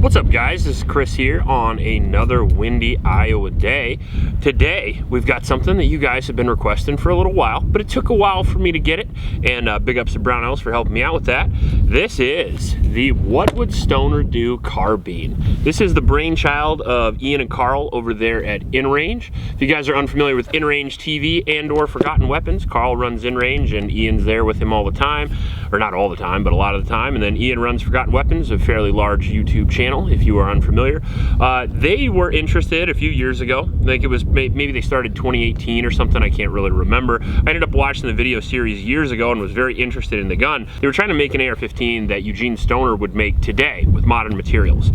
What's up, guys? This is Chris here on another windy Iowa day. Today we've got something that you guys have been requesting for a little while, but it took a while for me to get it, and big ups to Brownells for helping me out with that. This is the Would Stoner Do Carbine. This is the brainchild of Ian and Karl over there at InRange. If you guys are unfamiliar with InRange TV and or Forgotten Weapons, Karl runs InRange and Ian's there with him all the time, or not all the time, but a lot of the time. And then Ian runs Forgotten Weapons, a fairly large YouTube channel if you are unfamiliar. They were interested a few years ago. I think it was maybe they started 2018 or something, I can't really remember. I ended up watching the video series years ago and was very interested in the gun. They were trying to make an AR-15 that Eugene Stoner would make today with modern materials.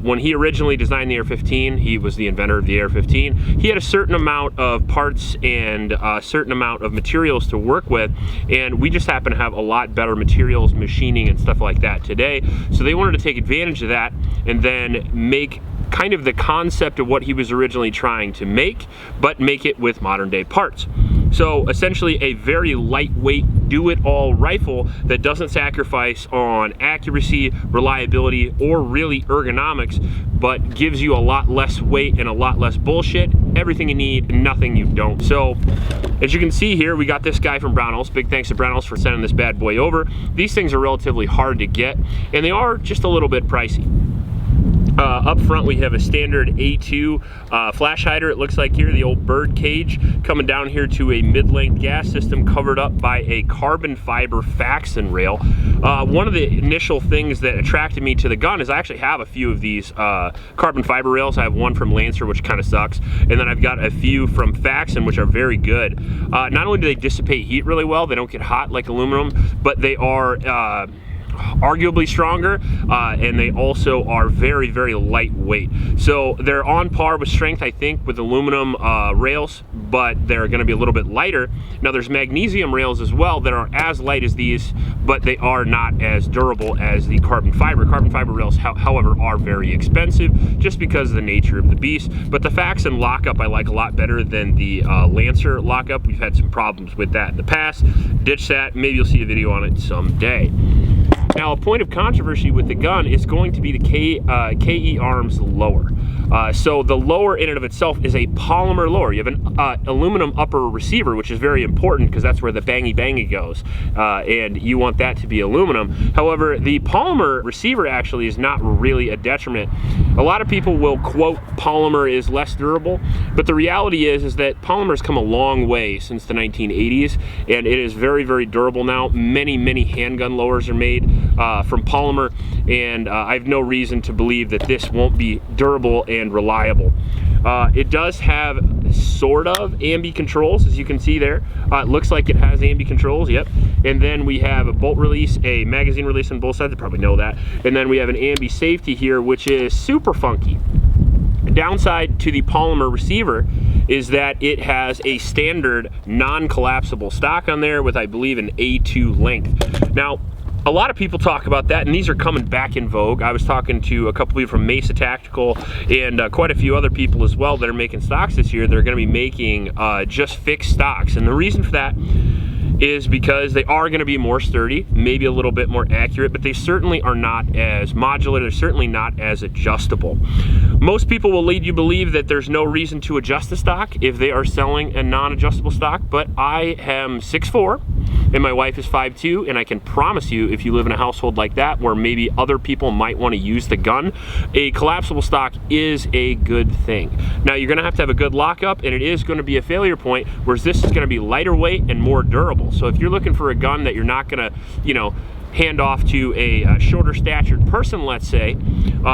When he originally designed the AR-15, he was the inventor of the AR-15. He had a certain amount of parts and a certain amount of materials to work with, and we just happen to have a lot better materials, machining and stuff like that today. So they wanted to take advantage of that and then make kind of the concept of what he was originally trying to make, but make it with modern day parts. So essentially a very lightweight do-it-all rifle that doesn't sacrifice on accuracy, reliability, or really ergonomics, but gives you a lot less weight and a lot less bullshit. Everything you need, nothing you don't. So as you can see here, we got this guy from Brownells. Big thanks to Brownells for sending this bad boy over. These things are relatively hard to get, and they are just a little bit pricey. Up front we have a standard A2 flash hider, it looks like here, the old bird cage, coming down here to a mid-length gas system covered up by a carbon fiber faxen rail. One of the initial things that attracted me to the gun is I actually have a few of these carbon fiber rails. I have one from Lancer, which kind of sucks, and then I've got a few from Faxen, which are very good. Not only do they dissipate heat really well, they don't get hot like aluminum, but they are arguably stronger, and they also are very, very lightweight. So they're on par with strength, I think, with aluminum rails, but they're going to be a little bit lighter. Now there's magnesium rails as well that are as light as these, but they are not as durable as the carbon fiber. Carbon fiber rails, however, are very expensive just because of the nature of the beast. But the Faxen lockup I like a lot better than the Lancer lockup. We've had some problems with that in the past. Ditch that, maybe you'll see a video on it someday. Now, a point of controversy with the gun is going to be the KE arms lower. So the lower in and of itself is a polymer lower. You have an aluminum upper receiver, which is very important because that's where the bangy bangy goes, and you want that to be aluminum. However, the polymer receiver actually is not really a detriment. A lot of people will quote polymer is less durable, but the reality is that polymer's come a long way since the 1980s, and it is very, very durable now. Many, many handgun lowers are made from polymer, and I have no reason to believe that this won't be durable and reliable. It does have sort of ambi controls, as you can see there. It looks like it has ambi controls, yep. And then we have a bolt release, a magazine release on both sides, you probably know that. And then we have an ambi safety here, which is super funky. The downside to the polymer receiver is that it has a standard non-collapsible stock on there with, I believe, an A2 length. Now, a lot of people talk about that, and these are coming back in vogue. I was talking to a couple people from Mesa Tactical and quite a few other people as well that are making stocks this year. They're going to be making just fixed stocks, and the reason for that is because they are going to be more sturdy, maybe a little bit more accurate, but they certainly are not as modular, they're certainly not as adjustable. Most people will lead you believe that there's no reason to adjust the stock if they are selling a non-adjustable stock, but I am 6'4", and my wife is 5'2", and I can promise you, if you live in a household like that where maybe other people might want to use the gun, a collapsible stock is a good thing. Now you're going to have a good lockup, and it is going to be a failure point, whereas this is going to be lighter weight and more durable. So if you're looking for a gun that you're not going to, you know, hand off to a shorter statured person, let's say,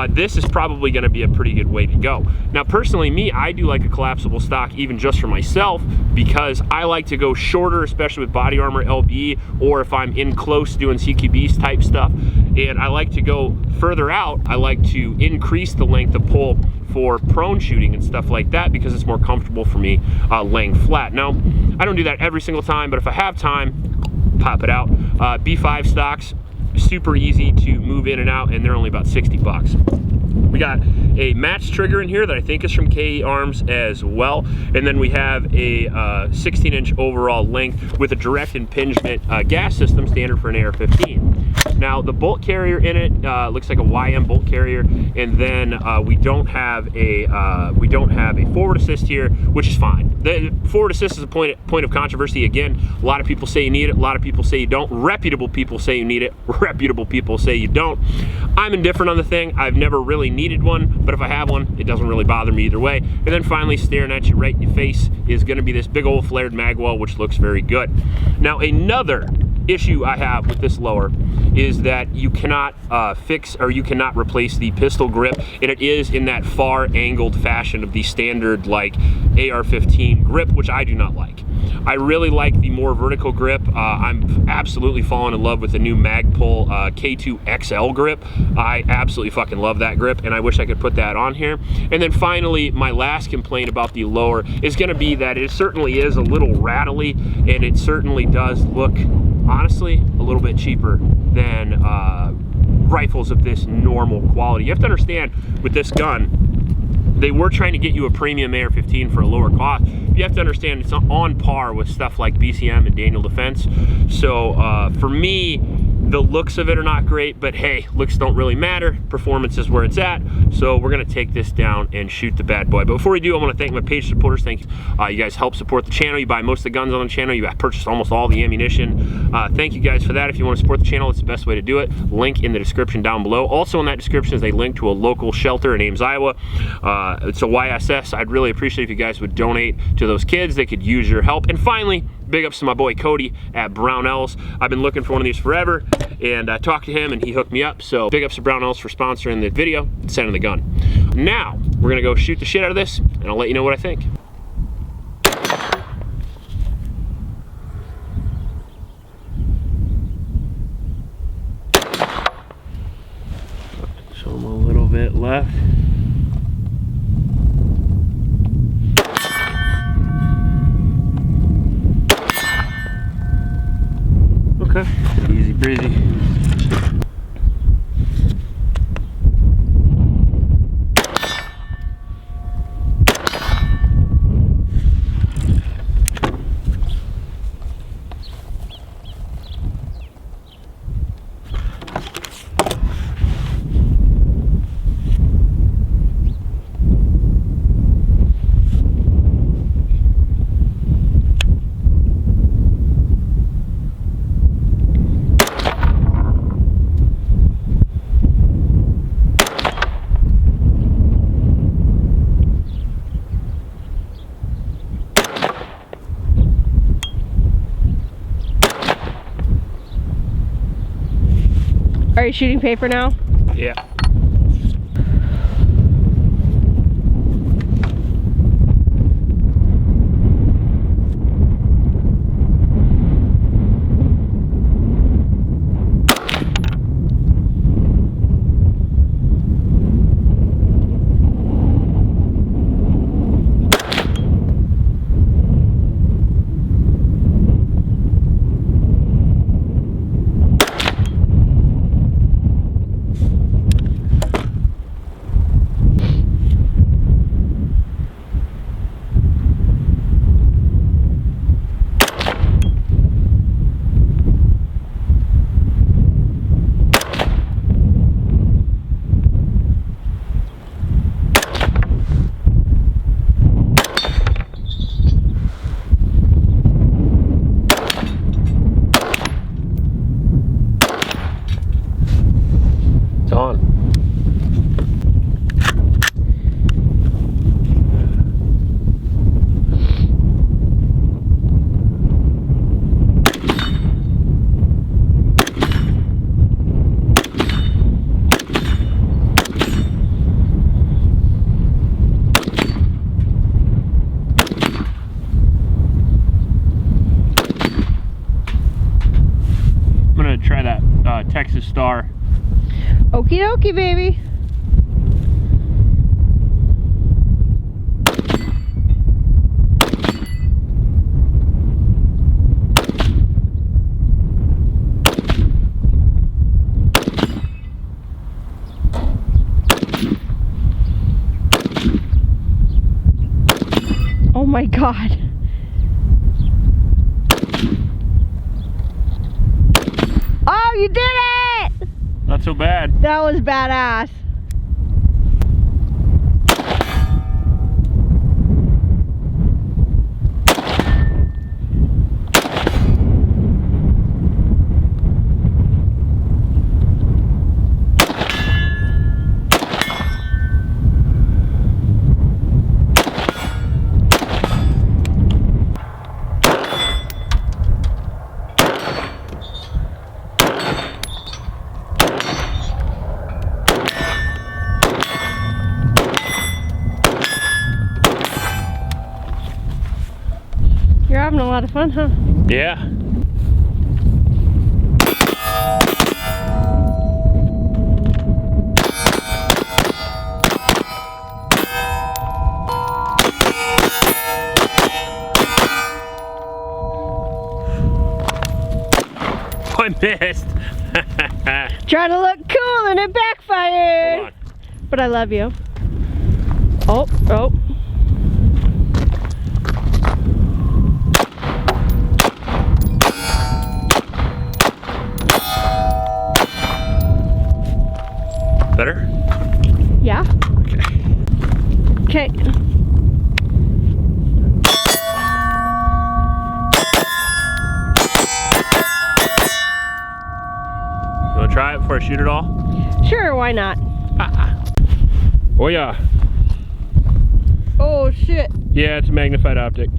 this is probably going to be a pretty good way to go. Now personally, me, I do like a collapsible stock even just for myself because I like to go shorter, especially with body armor LB, or if I'm in close doing CQB type stuff, and I like to go further out. I like to increase the length of pull for prone shooting and stuff like that because it's more comfortable for me laying flat. Now, I don't do that every single time, but if I have time, pop it out. B5 stocks, super easy to move in and out, and they're only about 60 bucks. We got a match trigger in here that I think is from KE Arms as well. And then we have a 16-inch overall length with a direct impingement gas system, standard for an AR-15. Now the bolt carrier in it looks like a YM bolt carrier, and then we don't have a forward assist here, which is fine. The forward assist is a point of controversy. Again, a lot of people say you need it, a lot of people say you don't. Reputable people say you need it, reputable people say you don't. I'm indifferent on the thing. I've never really needed one, but if I have one, it doesn't really bother me either way. And then finally, staring at you right in your face is going to be this big old flared magwell, which looks very good. Now, another issue I have with this lower is that you cannot fix, or you cannot replace the pistol grip, and it is in that far angled fashion of the standard like AR-15 grip, which I do not like. I really like the more vertical grip. I'm absolutely falling in love with the new Magpul K2 XL grip. I absolutely fucking love that grip, and I wish I could put that on here. And then finally, my last complaint about the lower is going to be that it certainly is a little rattly, and it certainly does look, honestly, a little bit cheaper than rifles of this normal quality. You have to understand, with this gun, they were trying to get you a premium AR-15 for a lower cost. You have to understand it's on par with stuff like BCM and Daniel Defense. So for me, the looks of it are not great, but hey, looks don't really matter. Performance is where it's at. So we're gonna take this down and shoot the bad boy. But before we do, I wanna thank my page supporters. Thank you. You guys help support the channel. You buy most of the guns on the channel. You purchase almost all the ammunition. Thank you guys for that. If you wanna support the channel, it's the best way to do it. Link in the description down below. Also in that description is a link to a local shelter in Ames, Iowa. It's a YSS. I'd really appreciate if you guys would donate to those kids. They could use your help. And finally, big ups to my boy Cody at Brownells. I've been looking for one of these forever, and I talked to him and he hooked me up. So big ups to Brownells for sponsoring the video and sending the gun. Now we're gonna go shoot the shit out of this, and I'll let you know what I think. Show him a little bit left. Okay, easy breezy. Are you shooting paper now? Yeah. Try that Texas Star. Okie dokie, baby. my god. Oh, you did it! Not so bad. That was badass. You're having a lot of fun, huh? Yeah. I missed. Trying to look cool and it backfired. Hold on. But I love you. Oh, oh. Better? Yeah. Okay. Okay. You wanna try it before I shoot it all? Sure, why not? Oh yeah. Oh shit. Yeah, it's a magnified optic.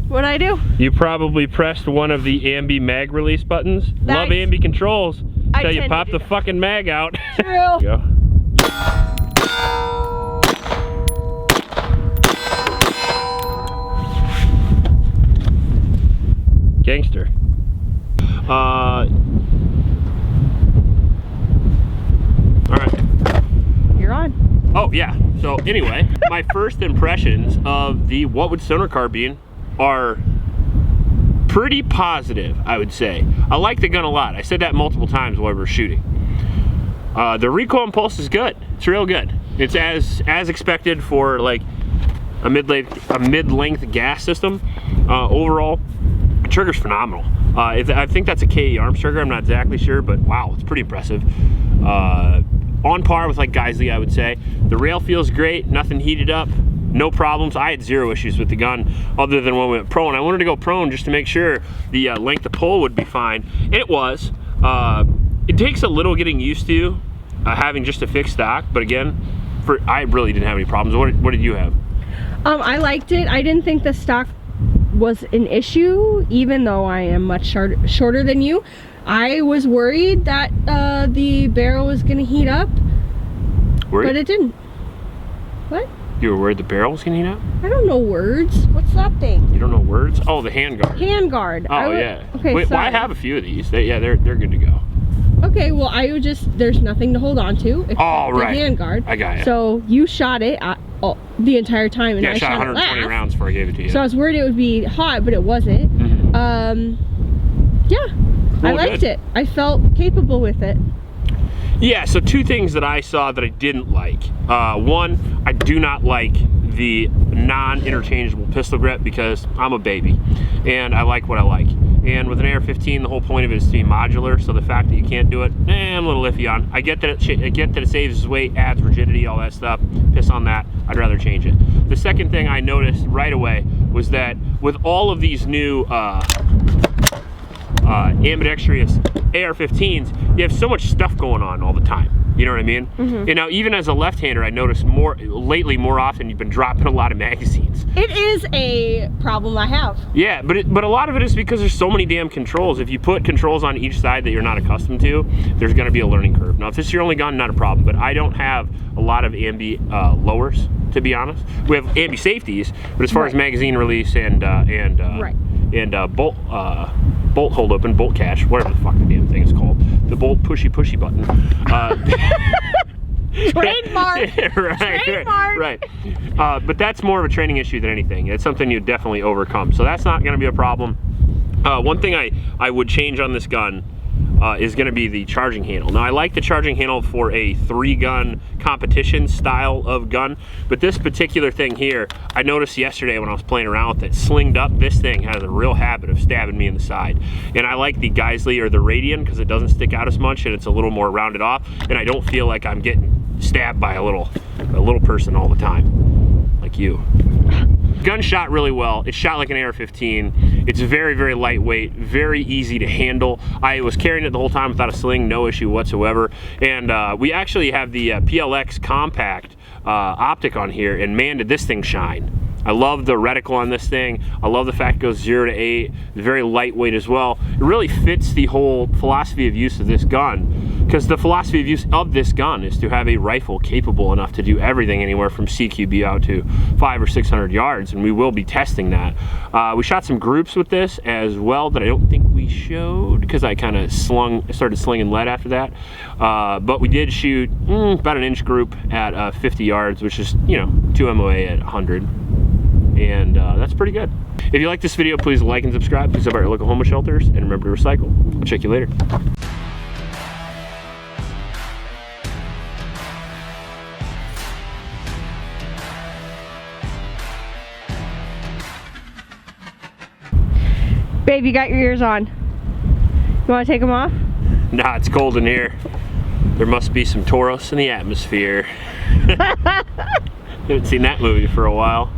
What'd I do? You probably pressed one of the ambi mag release buttons. Love That's- ambi controls I until you tend to pop do the that. fucking mag out. True. Go. Gangster. All right. You're on. Oh yeah. So anyway, my first impressions of the What Would Stoner Carbine are pretty positive, I would say. I like the gun a lot. I said that multiple times while we were shooting. The recoil and pulse is good. It's real good. It's as expected for like a mid-length gas system. Overall, the trigger's phenomenal. I think that's a KE arms trigger. I'm not exactly sure, but wow, it's pretty impressive. On par with like Geisley, I would say. The rail feels great. Nothing heated up. No problems. I had zero issues with the gun other than when we went prone. I wanted to go prone just to make sure the length of pull would be fine. And it was. It takes a little getting used to having just a fixed stock, but again, I really didn't have any problems. What did you have? I liked it. I didn't think the stock was an issue, even though I am much shorter than you. I was worried that the barrel was going to heat up, Worried? but it didn't. What? You were worried the barrel was going to heat up? I don't know words. What's that thing? You don't know words? Oh, the handguard. Handguard. Oh, yeah. Okay, Wait, well, I sorry. have a few of these. They're good to go. Okay, well, there's nothing to hold on to except Oh, right. the handguard. I got it. So you shot it the entire time, and Yeah, I I shot shot 120 it last. rounds before I gave it to you. So I was worried it would be hot, but it wasn't. Mhm. Yeah, I Well, liked good. it. I felt capable with it. Yeah, so two things that I saw that I didn't like. One, I do not like the non-interchangeable pistol grip because I'm a baby and I like what I like. And with an AR-15, the whole point of it is to be modular, so the fact that you can't do it, I'm a little iffy on. I get that it saves weight, adds rigidity, all that stuff. Piss on that. I'd rather change it. The second thing I noticed right away was that with all of these new ambidextrous AR-15s, you have so much stuff going on all the time. You know what I mean? Mm-hmm. And now, even as a left-hander, I noticed more often you've been dropping a lot of magazines. It is a problem I have. Yeah, but a lot of it is because there's so many damn controls. If you put controls on each side that you're not accustomed to, there's going to be a learning curve. Now, if this is your only gun, not a problem. But I don't have a lot of ambi lowers, to be honest. We have ambi safeties, but as far as magazine release and bolt hold open, bolt catch, whatever the fuck the damn thing is called, the bolt pushy button. Trademark. Right. But that's more of a training issue than anything. It's something you definitely overcome. So that's not going to be a problem. One thing I would change on this gun, is going to be the charging handle. Now I like the charging handle for a 3-gun competition style of gun, but this particular thing here, I noticed yesterday when I was playing around with it, slinged up, this thing has a real habit of stabbing me in the side. And I like the Geisley or the Radian because it doesn't stick out as much and it's a little more rounded off, and I don't feel like I'm getting stabbed by a little person all the time, like you. Gun shot really well. It shot like an AR-15. It's very, very lightweight, very easy to handle. I was carrying it the whole time without a sling, no issue whatsoever. And we actually have the PLX compact optic on here, and man, did this thing shine. I love the reticle on this thing. I love the fact it goes 0 to 8. It's very lightweight as well. It really fits the whole philosophy of use of this gun, because the philosophy of use of this gun is to have a rifle capable enough to do everything anywhere from CQB out to 500 or 600 yards, and we will be testing that. We shot some groups with this as well that I don't think we showed because I kind of started slinging lead after that. But we did shoot about an inch group at 50 yards, which is, you know, 2 MOA at 100. And that's pretty good. If you like this video, please like and subscribe. Please support your local homeless shelters, and remember to recycle. I'll check you later. Babe, you got your ears on. You want to take them off? Nah, it's cold in here. There must be some Tauros in the atmosphere. Haven't seen that movie for a while.